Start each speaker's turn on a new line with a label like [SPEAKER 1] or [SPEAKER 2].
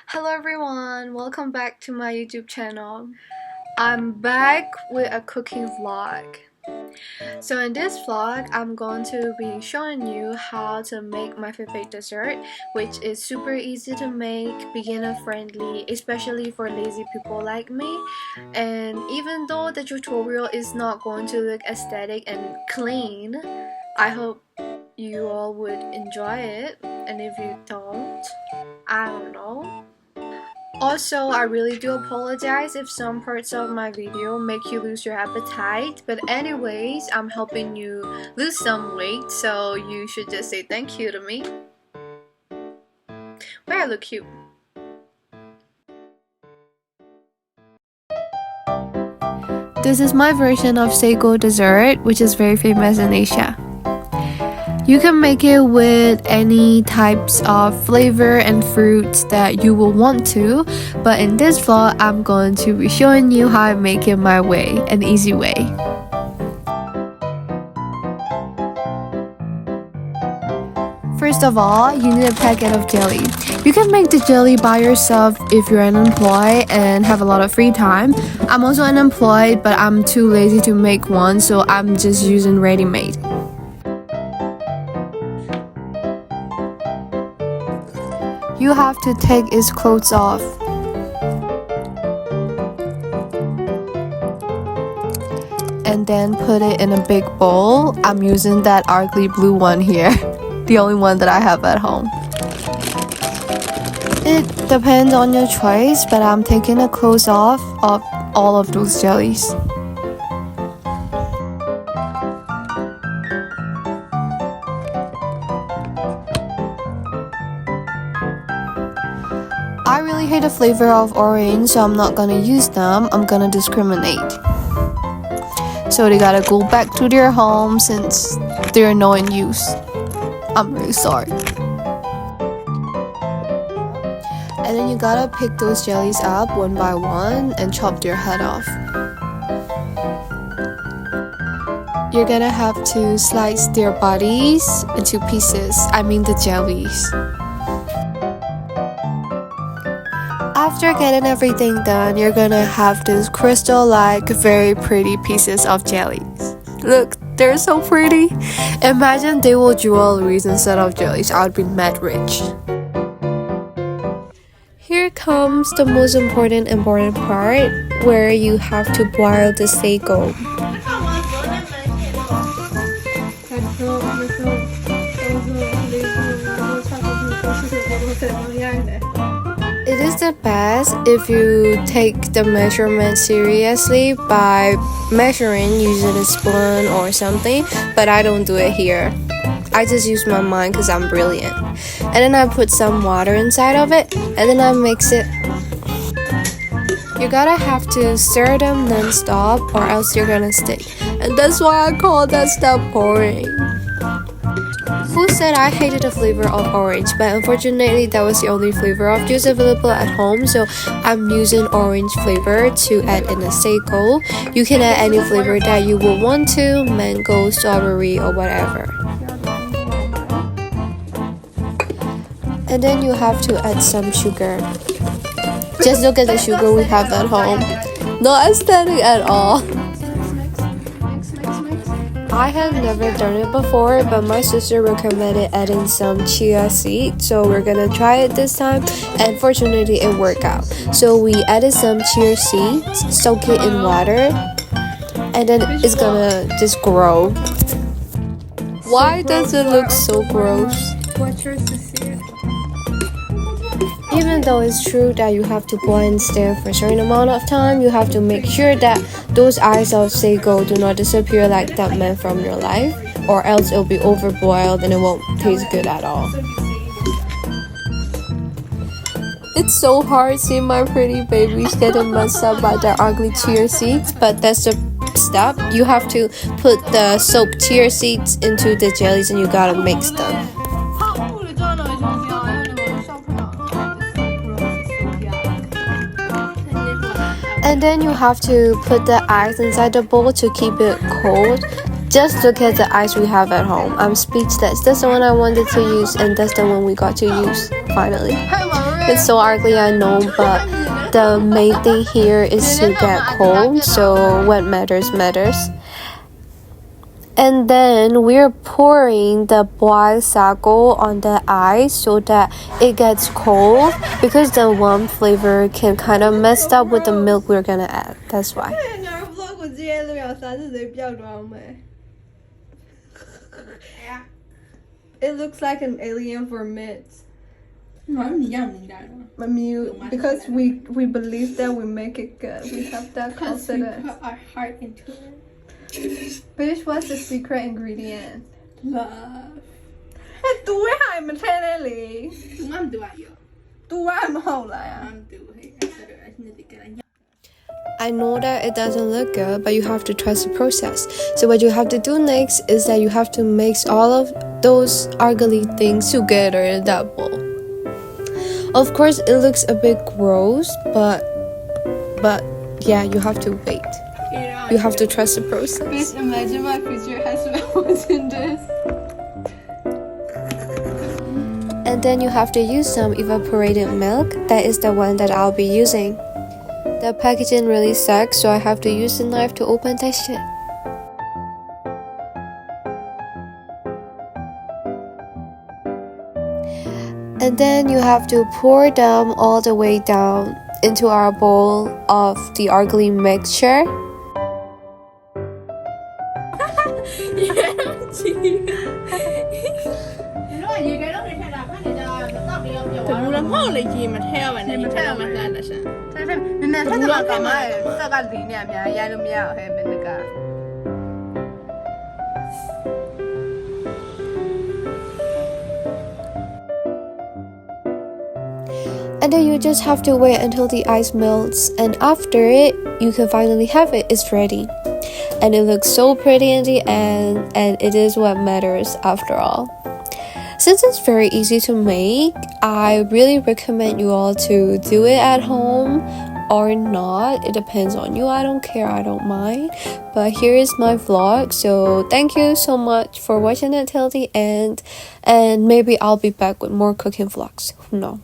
[SPEAKER 1] Hello everyone, welcome back to my YouTube channel. I'm back with a cooking vlog. So in this vlog, I'm going to be showing you how to make my favorite dessert, which is super easy to make, beginner friendly, especially for lazy people like me. And even though the tutorial is not going to look aesthetic and clean, I hope you all would enjoy it. And if you don't, I don't know. Also, I really do apologize if some parts of my video make you lose your appetite, but anyways, I'm helping you lose some weight, so you should just say thank you to me. But I look cute. This is my version of Sago dessert, which is very famous in Asia. You can make it with any types of flavor and fruits that you will want to, but in this vlog, I'm going to be showing you how I make it my way, an easy way. First of all, you need a packet of jelly. You can make the jelly by yourself if you're unemployed and have a lot of free time. I'm also unemployed, but I'm too lazy to make one, so I'm just using ready-made. You have to take its clothes off. And then put it in a big bowl. I'm using that ugly blue one here, the only one that I have at home. It depends on your choice, but I'm taking the clothes off of all of those jellies. I really hate the flavor of orange, so I'm not gonna use them. I'm gonna discriminate. So they gotta go back to their home since they're no in use. I'm really sorry. And then you gotta pick those jellies up one by one and chop their head off. You're gonna have to slice their bodies into pieces, I mean the jellies. After getting everything done, you're gonna have this crystal-like, very pretty pieces of jellies. Look, they're so pretty. Imagine they were jewelries instead of jellies. I would be mad rich. Here comes the most important part, where you have to boil the sago. It is the best if you take the measurement seriously by measuring using a spoon or something, but I don't do it here. I just use my mind because I'm brilliant. And then I put some water inside of it, and then I mix it. You gotta have to stir them non-stop or else you're gonna stick. And that's why I call that step pouring. Who said I hated the flavor of orange? But unfortunately, that was the only flavor of juice available at home, so I'm using orange flavor to add in the sago. You can add any flavor that you would want to, mango, strawberry, or whatever. And then you have to add some sugar. Just look at the sugar we have at home. Not aesthetic at all. I have never done it before, but my sister recommended adding some chia seeds, so we're gonna try it this time, and fortunately it worked out. So we added some chia seeds, soak it in water, and then it's gonna just grow. Why does it look so gross? Even though it's true that you have to boil and stir for a certain amount of time, you have to make sure that those eyes of sago do not disappear like that man from your life, or else it'll be overboiled and it won't taste good at all. It's so hard seeing my pretty babies getting messed up by their ugly chia seeds, but that's the step. You have to put the soaked chia seeds into the jellies and you gotta mix them. And then you have to put the ice inside the bowl to keep it cold. Just look at the ice we have at home. I'm speechless. That's the one I wanted to use, and that's the one we got to use finally. It's so ugly, I know, but the main thing here is to get cold, so what matters matters. And then we're pouring the boiled sago on the ice so that it gets cold, because the warm flavor can kind of mess up with the milk we're gonna add. That's why. It looks like an alien for mints. Because we believe that we make it good. We have that confidence.
[SPEAKER 2] We put our heart into it.
[SPEAKER 1] Bitch, what's the secret ingredient?
[SPEAKER 2] Love.
[SPEAKER 1] တူရ係မထဲနဲ့လေ
[SPEAKER 2] မမတူရရော
[SPEAKER 1] တူရမဟုတ်လား
[SPEAKER 2] မမတူဟဲ့အဲ့ဒါအနှစ်တကယ်
[SPEAKER 1] I know that it doesn't look good, but you have to trust the process. So what you have to do next is that you have to mix all of those ugly things together in that bowl. Of course, it looks a bit gross, but yeah, you have to wait. You have to trust the process.
[SPEAKER 2] Please imagine my future husband was in this.
[SPEAKER 1] And then you have to use some evaporated milk. That is the one that I'll be using. The packaging really sucks, so I have to use a knife to open that shit. And then you have to pour them all the way down into our bowl of the ugly mixture. And then you just have to wait until the ice melts, and after it, you can finally have it. It's ready. And it looks so pretty in the end, and it is what matters after all. Since it's very easy to make, I really recommend you all to do it at home or not. It depends on you. I don't care, I don't mind. But here is my vlog, so thank you so much for watching it till the end, and maybe I'll be back with more cooking vlogs. Who knows?